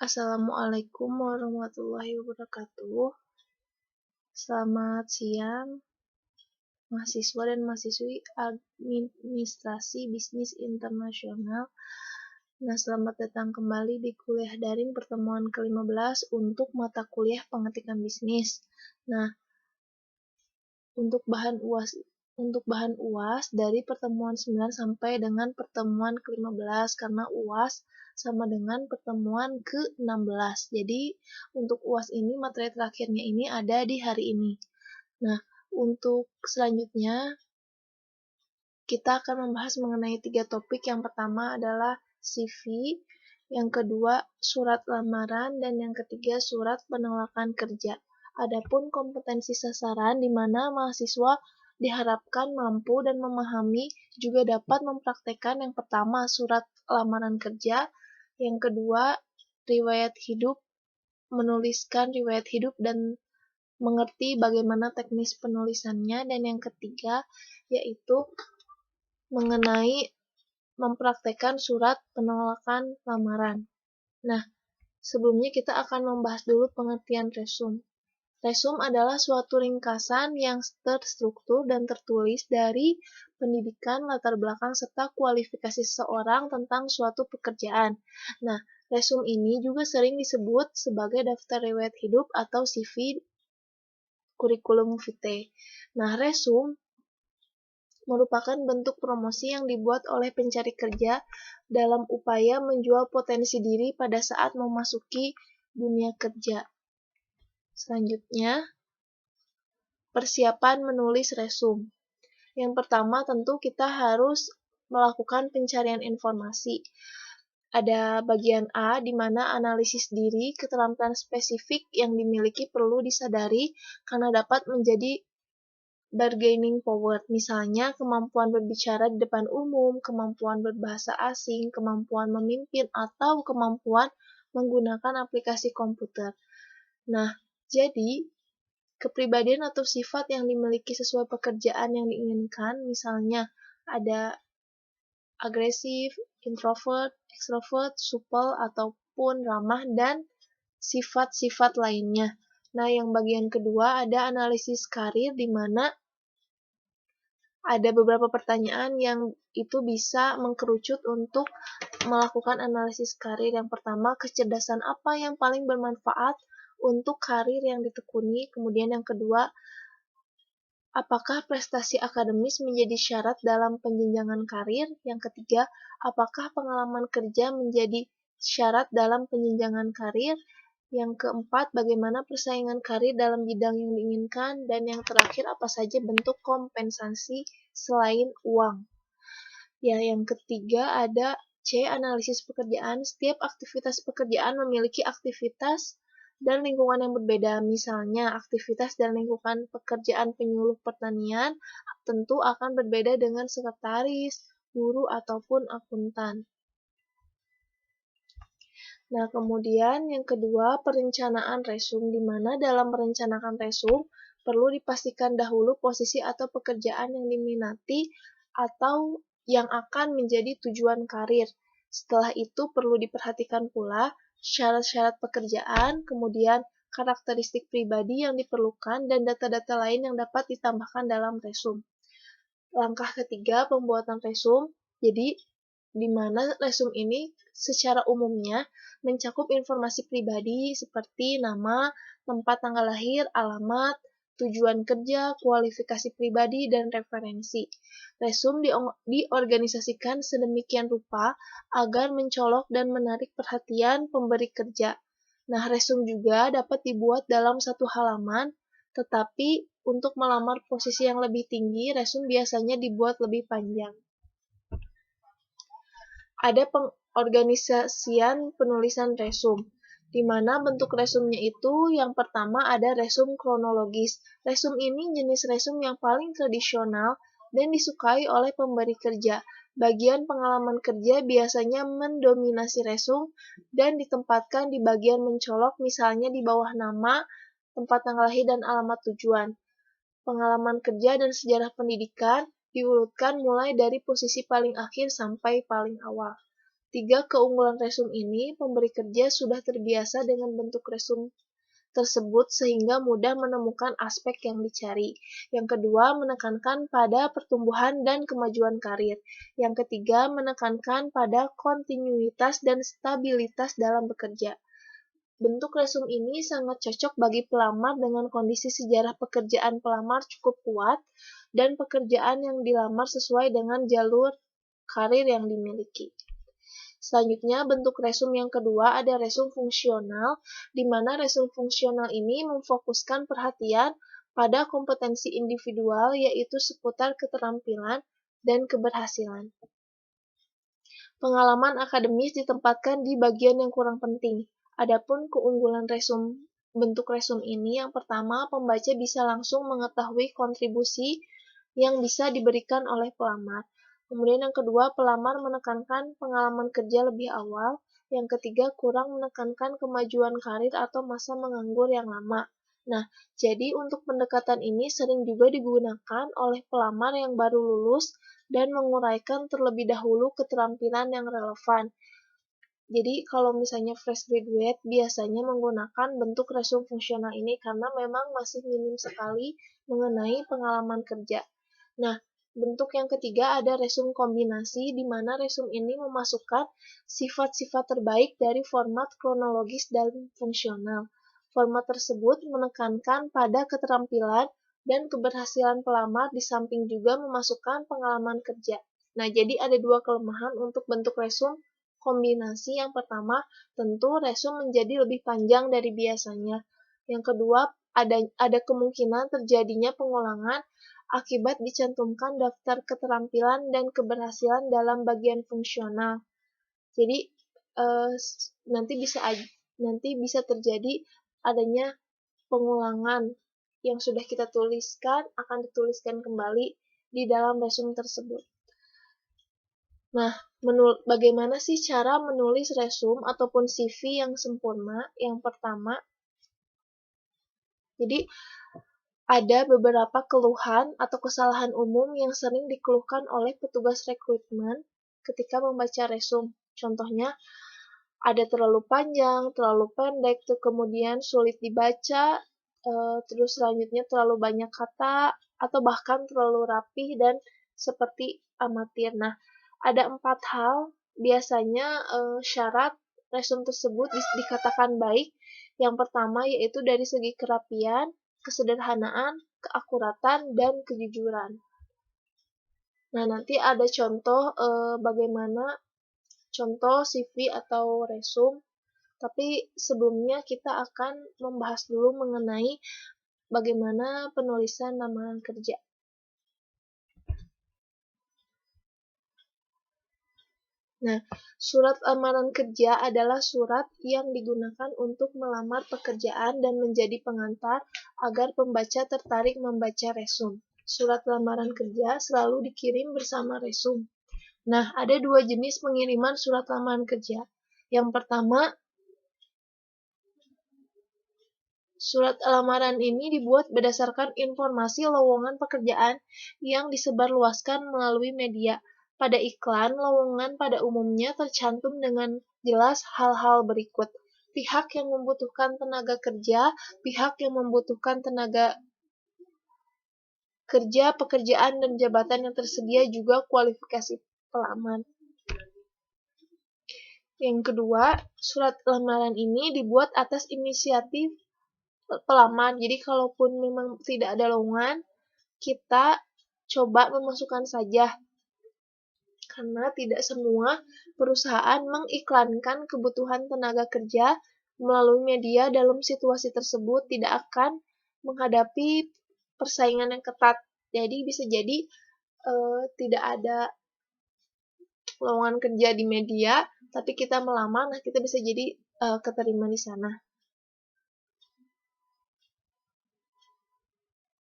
Assalamualaikum warahmatullahi wabarakatuh. Selamat siang, mahasiswa dan mahasiswi Administrasi Bisnis Internasional. Nah, selamat datang kembali di kuliah daring pertemuan ke-15 untuk mata kuliah pengetikan bisnis. Nah, untuk bahan UAS dari pertemuan 9 sampai dengan pertemuan ke-15 karena UAS sama dengan pertemuan ke-16. Jadi untuk UAS ini materi terakhirnya ini ada di hari ini. Nah, untuk selanjutnya kita akan membahas mengenai 3 topik. Yang pertama adalah CV, yang kedua surat lamaran, dan yang ketiga surat penolakan kerja. Adapun kompetensi sasaran di mana mahasiswa diharapkan mampu dan memahami juga dapat mempraktekkan yang pertama surat lamaran kerja, yang kedua riwayat hidup, menuliskan riwayat hidup dan mengerti bagaimana teknis penulisannya, dan yang ketiga yaitu mengenai mempraktekkan surat penolakan lamaran. Nah, sebelumnya kita akan membahas dulu pengertian resume. Resume adalah suatu ringkasan yang terstruktur dan tertulis dari pendidikan, latar belakang, serta kualifikasi seseorang tentang suatu pekerjaan. Nah, resume ini juga sering disebut sebagai daftar riwayat hidup atau CV kurikulum vitae. Nah, resume merupakan bentuk promosi yang dibuat oleh pencari kerja dalam upaya menjual potensi diri pada saat memasuki dunia kerja. Selanjutnya, persiapan menulis resume. Yang pertama tentu kita harus melakukan pencarian informasi. Ada bagian A di mana analisis diri, keterampilan spesifik yang dimiliki perlu disadari karena dapat menjadi bargaining power, misalnya kemampuan berbicara di depan umum, kemampuan berbahasa asing, kemampuan memimpin, atau kemampuan menggunakan aplikasi komputer. Nah, jadi kepribadian atau sifat yang dimiliki sesuai pekerjaan yang diinginkan, misalnya ada agresif, introvert, extrovert, supel, ataupun ramah, dan sifat-sifat lainnya. Nah, yang bagian kedua ada analisis karir, di mana ada beberapa pertanyaan yang itu bisa mengkerucut untuk melakukan analisis karir. Yang pertama, kecerdasan apa yang paling bermanfaat untuk karir yang ditekuni. Kemudian yang kedua, apakah prestasi akademis menjadi syarat dalam penjenjangan karir? Yang ketiga, apakah pengalaman kerja menjadi syarat dalam penjenjangan karir? Yang keempat, bagaimana persaingan karir dalam bidang yang diinginkan? Dan yang terakhir, apa saja bentuk kompensasi selain uang? Ya, yang ketiga ada C, analisis pekerjaan. Setiap aktivitas pekerjaan memiliki aktivitas dan lingkungan yang berbeda. Misalnya, aktivitas dan lingkungan pekerjaan penyuluh pertanian tentu akan berbeda dengan sekretaris, guru, ataupun akuntan. Nah, kemudian yang kedua, perencanaan resume, di mana dalam merencanakan resume perlu dipastikan dahulu posisi atau pekerjaan yang diminati atau yang akan menjadi tujuan karir. Setelah itu perlu diperhatikan pula syarat-syarat pekerjaan, kemudian karakteristik pribadi yang diperlukan, dan data-data lain yang dapat ditambahkan dalam resume. Langkah ketiga, pembuatan resume. Jadi, di mana resume ini secara umumnya mencakup informasi pribadi seperti nama, tempat tanggal lahir, alamat, tujuan kerja, kualifikasi pribadi, dan referensi. Resume diorganisasikan sedemikian rupa agar mencolok dan menarik perhatian pemberi kerja. Nah, resume juga dapat dibuat dalam satu halaman, tetapi untuk melamar posisi yang lebih tinggi, resume biasanya dibuat lebih panjang. Ada pengorganisasian penulisan resume, di mana bentuk resumenya itu yang pertama ada resume kronologis. Resume ini jenis resume yang paling tradisional dan disukai oleh pemberi kerja. Bagian pengalaman kerja biasanya mendominasi resume dan ditempatkan di bagian mencolok, misalnya di bawah nama, tempat tanggal lahir, dan alamat tujuan. Pengalaman kerja dan sejarah pendidikan diurutkan mulai dari posisi paling akhir sampai paling awal. Tiga keunggulan resume ini, pemberi kerja sudah terbiasa dengan bentuk resume tersebut sehingga mudah menemukan aspek yang dicari. Yang kedua, menekankan pada pertumbuhan dan kemajuan karir. Yang ketiga, menekankan pada kontinuitas dan stabilitas dalam bekerja. Bentuk resume ini sangat cocok bagi pelamar dengan kondisi sejarah pekerjaan pelamar cukup kuat dan pekerjaan yang dilamar sesuai dengan jalur karir yang dimiliki. Selanjutnya, bentuk resume yang kedua ada resume fungsional, di mana resume fungsional ini memfokuskan perhatian pada kompetensi individual, yaitu seputar keterampilan dan keberhasilan. Pengalaman akademis ditempatkan di bagian yang kurang penting. Adapun keunggulan bentuk resume ini, yang pertama, pembaca bisa langsung mengetahui kontribusi yang bisa diberikan oleh pelamar. Kemudian yang kedua, pelamar menekankan pengalaman kerja lebih awal. Yang ketiga, kurang menekankan kemajuan karir atau masa menganggur yang lama. Nah, jadi untuk pendekatan ini sering juga digunakan oleh pelamar yang baru lulus dan menguraikan terlebih dahulu keterampilan yang relevan. Jadi kalau misalnya fresh graduate biasanya menggunakan bentuk resume fungsional ini karena memang masih minim sekali mengenai pengalaman kerja. Nah, bentuk yang ketiga ada resume kombinasi, di mana resume ini memasukkan sifat-sifat terbaik dari format kronologis dan fungsional. Format tersebut menekankan pada keterampilan dan keberhasilan pelamar di samping juga memasukkan pengalaman kerja. Nah, jadi ada dua kelemahan untuk bentuk resume kombinasi. Yang pertama, tentu resume menjadi lebih panjang dari biasanya. Yang kedua, ada kemungkinan terjadinya pengulangan akibat dicantumkan daftar keterampilan dan keberhasilan dalam bagian fungsional. Jadi nanti bisa terjadi adanya pengulangan yang sudah kita tuliskan akan dituliskan kembali di dalam resume tersebut. Nah, bagaimana sih cara menulis resume ataupun CV yang sempurna? Yang pertama, jadi ada beberapa keluhan atau kesalahan umum yang sering dikeluhkan oleh petugas rekrutmen ketika membaca resume. Contohnya, ada terlalu panjang, terlalu pendek, kemudian sulit dibaca, terus selanjutnya terlalu banyak kata, atau bahkan terlalu rapi dan seperti amatir. Nah, ada 4 hal biasanya syarat resume tersebut dikatakan baik. Yang pertama yaitu dari segi kerapian, kesederhanaan, keakuratan, dan kejujuran. Nah, nanti ada contoh bagaimana contoh CV atau resume, tapi sebelumnya kita akan membahas dulu mengenai bagaimana penulisan lamaran kerja. Nah, surat lamaran kerja adalah surat yang digunakan untuk melamar pekerjaan dan menjadi pengantar agar pembaca tertarik membaca resume. Surat lamaran kerja selalu dikirim bersama resume. Nah, ada dua jenis pengiriman surat lamaran kerja. Yang pertama, surat lamaran ini dibuat berdasarkan informasi lowongan pekerjaan yang disebarluaskan melalui media. Pada iklan, lowongan pada umumnya tercantum dengan jelas hal-hal berikut. Pihak yang membutuhkan tenaga kerja, pihak yang membutuhkan tenaga kerja, pekerjaan dan jabatan yang tersedia, juga kualifikasi pelamar. Yang kedua, surat lamaran ini dibuat atas inisiatif pelamar. Jadi kalaupun memang tidak ada lowongan, kita coba memasukkan saja. Karena tidak semua perusahaan mengiklankan kebutuhan tenaga kerja melalui media. Dalam situasi tersebut tidak akan menghadapi persaingan yang ketat. Jadi bisa jadi tidak ada lowongan kerja di media, tapi kita melamar, nah kita bisa jadi keterima di sana.